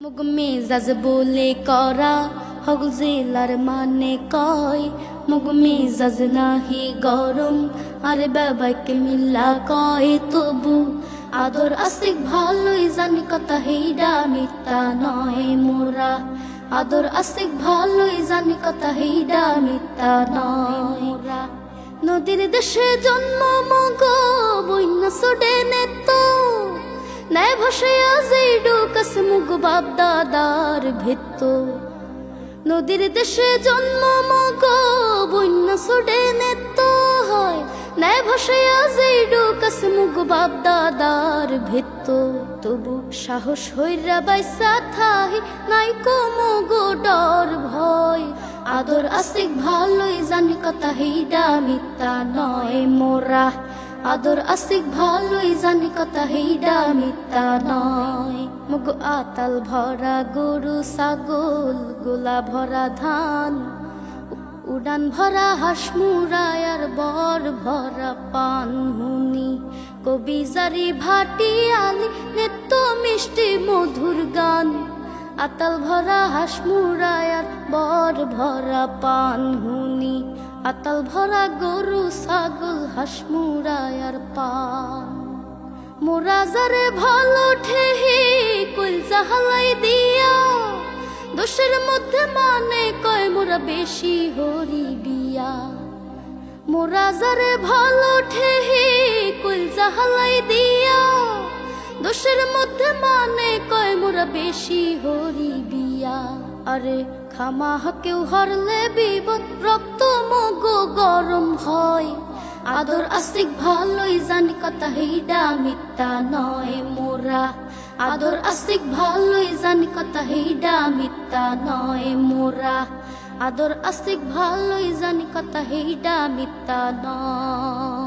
মুগ মেজাজ বলে করা হক জেলার মানে কয় মুগ মেজাজ নাহি গরম আরে বাবাকে মিল্লা কয় তবু আদর আশিক ভালোই জানি কথা হেইডা মিথ্যা নয় মোরা আদর আশিক ভালোই জানি কথা হেইডা মিথ্যা নয় মোরা নদীর দেশে জন্ম মগ বইনা সোডে নেতো নাই ভাসাইয়া যেই ডুকাস মুগ বাপ দাদার ভেতর নদীর দেশে জন্ম মগ বন্যা ছুটে নেত হয় নাই ভাসাইয়া যেই ডুকাস মুগ বাপ দাদার ভেতর তবু সাহস হইরা বাইসা থাই নাই কো মুগ ডর ভয় আদর আশিক ভালোই জানি কথা হেইডা মিথ্যা নয় মোরা আদর আশিক ভালোই জানি কথা হেইডা মিথ্যা নয় মুগ আতাল ভরা গরু ছাগল গোলা ভরা ধান উড়ান ভরা হাঁস মুরায় আর বর ভরা পান হুনি কবি জারি ভাটি আলি নেত্য মিষ্টি মধুর গান আতাল ভরা হাঁস মুরায় আর বর ভরা পান হুনি আতাল ভরা গরু ছাগল হাঁস মুরায় আর পান মোরা যারে ভালো ঠেহি কইলজা হালাই দিয়া দোষের মধ্যে মানে কয় মোরা বেশি হরি বিয়া মোরা যারে ভালো ঠেহি কইলজা হালাই দিয়া দোষের মধ্যে মানে কয় মোরা বেশি হরি বিয়া আরে খামা কেউ হরলে বিপদ রক্ত মগ গরম হয় আদর আশিক ভালোই জানি কথা হেইডা মিথ্যা নয় মোরা আদর আশিক ভালোই জানি কথা হেইডা মিথ্যা নয় মোরা আদর আশিক ভালোই জানি কথা হেইডা মিথ্যা নয়।